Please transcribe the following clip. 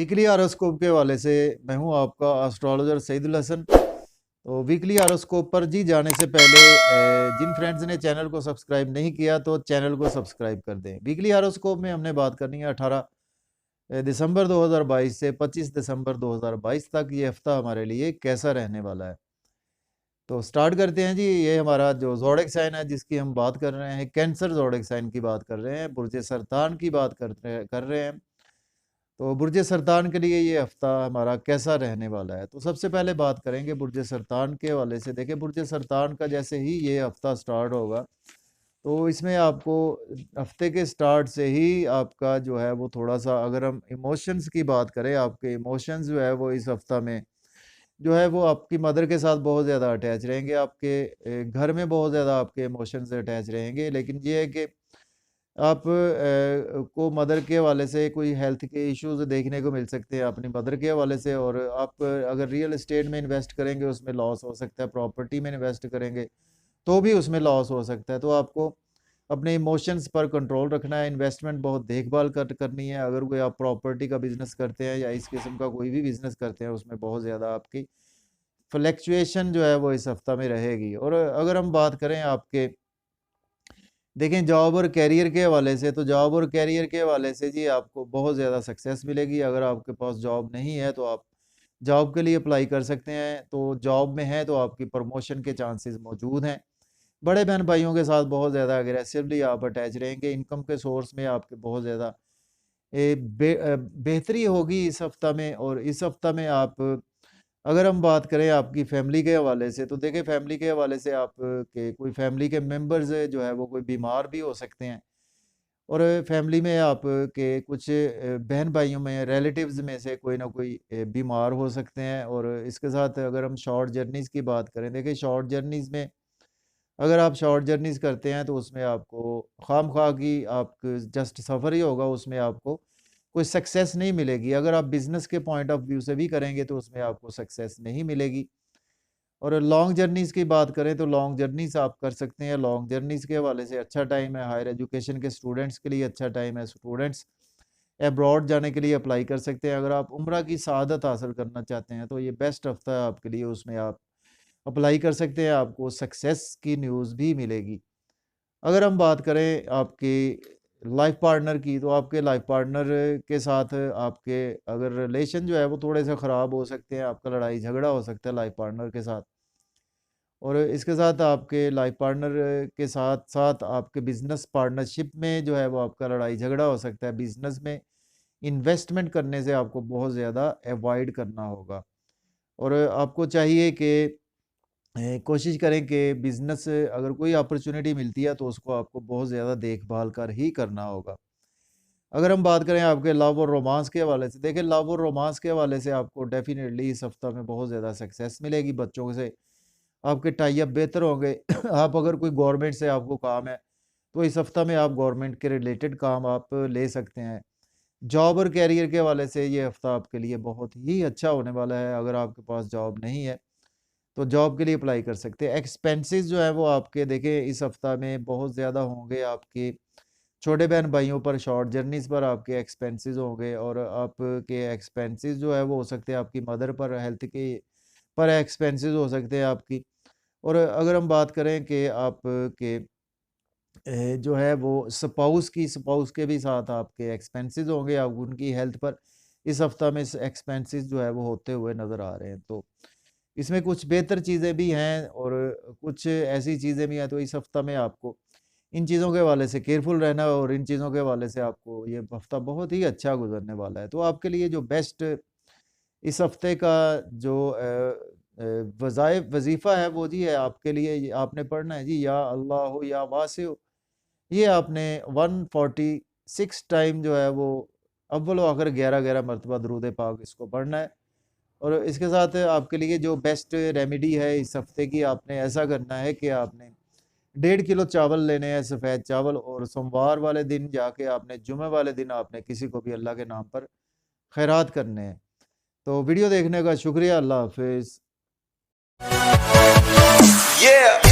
Weekly horoscope के हवाले से मैं हूं आपका एस्ट्रोलॉजर सईदुल हसन। तो वीकली हॉरोस्कोप पर जाने से पहले जिन फ्रेंड्स ने चैनल को सब्सक्राइब नहीं किया तो चैनल को सब्सक्राइब कर दें। वीकली हॉरोस्कोप में हमने बात करनी है 18 दिसंबर 2022 से 25 दिसंबर 2022 तक ये हफ्ता हमारे लिए कैसा रहने वाला है। तो स्टार्ट करते हैं जी। ये हमारा जो ज़ोडिक साइन है जिसकी हम बात कर रहे हैं, कैंसर ज़ोडिक साइन की बात कर रहे हैं, बुर्ज सरतान की बात कर रहे हैं। तो बुर्ज सरतान के लिए ये हफ्ता हमारा कैसा रहने वाला है। तो सबसे पहले बात करेंगे बुर्ज सरतान के हवाले से। देखिए, बुर्ज सरतान का जैसे ही ये हफ्ता स्टार्ट होगा तो इसमें आपको हफ्ते के स्टार्ट से ही आपका जो है वो थोड़ा सा, अगर हम इमोशंस की बात करें, आपके इमोशंस जो है वो इस हफ्ता में जो है वो आपकी मदर के साथ बहुत ज़्यादा अटैच रहेंगे। आपके घर में बहुत ज़्यादा आपके इमोशंस अटैच रहेंगे। लेकिन ये है कि आप को मदर के हवाले से कोई हेल्थ के इश्यूज़ देखने को मिल सकते हैं अपनी मदर के हवाले से। और आप अगर रियल एस्टेट में इन्वेस्ट करेंगे उसमें लॉस हो सकता है, प्रॉपर्टी में इन्वेस्ट करेंगे तो भी उसमें लॉस हो सकता है। तो आपको अपने इमोशंस पर कंट्रोल रखना है। इन्वेस्टमेंट बहुत देखभाल करनी है। अगर कोई आप प्रॉपर्टी का बिजनेस करते हैं या इस किस्म का कोई भी बिजनेस करते हैं उसमें बहुत ज़्यादा आपकी फ्लैक्चुएशन जो है वो इस हफ्ता में रहेगी। और अगर हम बात करें आपके, देखें, जॉब और कैरियर के हवाले से, तो जॉब और कैरियर के हवाले से जी आपको बहुत ज़्यादा सक्सेस मिलेगी। अगर आपके पास जॉब नहीं है तो आप जॉब के लिए अप्लाई कर सकते हैं। तो जॉब में है तो आपकी प्रमोशन के चांसेस मौजूद हैं। बड़े बहन भाइयों के साथ बहुत ज़्यादा अग्रेसिवली आप अटैच रहेंगे। इनकम के सोर्स में आपके बहुत ज़्यादा बेहतरी होगी इस हफ्ता में। और इस हफ्ता में आप, अगर हम बात करें आपकी फैमिली के हवाले से, तो देखिए फैमिली के हवाले से आप के कोई फैमिली के मेंबर्स जो है वो कोई बीमार भी हो सकते हैं। और फैमिली में आप के कुछ बहन भाइयों में, रिलेटिव्स में से कोई ना कोई बीमार हो सकते हैं। और इसके साथ अगर हम शॉर्ट जर्नीज़ की बात करें, देखिए शॉर्ट जर्नीज़ में अगर आप शॉर्ट जर्नीज़ करते हैं तो उसमें आपको खामखा की आप जस्ट सफ़र ही होगा, उसमें आपको कोई सक्सेस नहीं मिलेगी। अगर आप बिज़नेस के पॉइंट ऑफ व्यू से भी करेंगे तो उसमें आपको सक्सेस नहीं मिलेगी। और लॉन्ग जर्नीज़ की बात करें तो लॉन्ग जर्नीज़ आप कर सकते हैं। लॉन्ग जर्नीज़ के हवाले से अच्छा टाइम है। हायर एजुकेशन के स्टूडेंट्स के लिए अच्छा टाइम है। स्टूडेंट्स अब्रॉड जाने के लिए अप्लाई कर सकते हैं। अगर आप उम्रा की सआदत हासिल करना चाहते हैं तो ये बेस्ट हफ्ता है आपके लिए, उसमें आप अप्लाई कर सकते हैं, आपको सक्सेस की न्यूज़ भी मिलेगी। अगर हम बात करें आपकी लाइफ पार्टनर की, तो आपके लाइफ पार्टनर के साथ आपके अगर रिलेशन जो है वो थोड़े से ख़राब हो सकते हैं, आपका लड़ाई झगड़ा हो सकता है लाइफ पार्टनर के साथ। और इसके साथ आपके लाइफ पार्टनर के साथ साथ आपके बिजनेस पार्टनरशिप में जो है वो आपका लड़ाई झगड़ा हो सकता है। बिजनेस में इन्वेस्टमेंट करने से आपको बहुत ज़्यादा अवॉइड करना होगा। और आपको चाहिए कि कोशिश करें कि बिज़नेस अगर कोई अपॉर्चुनिटी मिलती है तो उसको आपको बहुत ज़्यादा देखभाल कर ही करना होगा। अगर हम बात करें आपके लव और रोमांस के हवाले से, देखिए लव और रोमांस के हवाले से आपको डेफिनेटली इस हफ्ता में बहुत ज़्यादा सक्सेस मिलेगी। बच्चों से आपके टाई अप बेहतर होंगे। आप अगर कोई गवर्नमेंट से आपको काम है तो इस हफ्ता में आप गवर्नमेंट के रिलेटेड काम आप ले सकते हैं। जॉब और कैरियर के हवाले से ये हफ्ता आपके लिए बहुत ही अच्छा होने वाला है। अगर आपके पास जॉब नहीं है तो जॉब के लिए अप्लाई कर सकते हैं। एक्सपेंसेस जो है वो आपके, देखिए इस हफ्ता में बहुत ज़्यादा होंगे। आपके छोटे बहन भाइयों पर, शॉर्ट जर्नीज़ पर आपके एक्सपेंसेस होंगे। और आपके एक्सपेंसेस जो है वो हो सकते हैं आपकी मदर पर, हेल्थ के पर एक्सपेंसेस हो सकते हैं आपकी। और अगर हम बात करें कि आपके जो है वो स्पाउस के भी साथ आपके एक्सपेंसेस होंगे, आप उनकी हेल्थ पर इस हफ्ता में एक्सपेंसेस जो है वो होते हुए नज़र आ रहे हैं। तो इसमें कुछ बेहतर चीज़ें भी हैं और कुछ ऐसी चीज़ें भी हैं। तो इस हफ्ता में आपको इन चीज़ों के हवाले से केयरफुल रहना है और इन चीज़ों के हवाले से आपको ये हफ्ता बहुत ही अच्छा गुजरने वाला है। तो आपके लिए जो बेस्ट इस हफ्ते का जो वजीफ़ा है वो जी है आपके लिए, आपने पढ़ना है जी, या अल्लाह हो या वासिउ। ये आपने 146 टाइम जो है वो अव्वल व आखिर 11-11 मरतबा दुरूद पाक इसको पढ़ना है। और इसके साथ आपके लिए जो बेस्ट रेमेडी है इस हफ्ते की, आपने ऐसा करना है कि आपने 1.5 किलो चावल लेने हैं, सफ़ेद चावल। और सोमवार वाले दिन जाके आपने, जुमे वाले दिन आपने किसी को भी अल्लाह के नाम पर खैरात करने हैं। तो वीडियो देखने का शुक्रिया। अल्लाह हाफिज़। Yeah.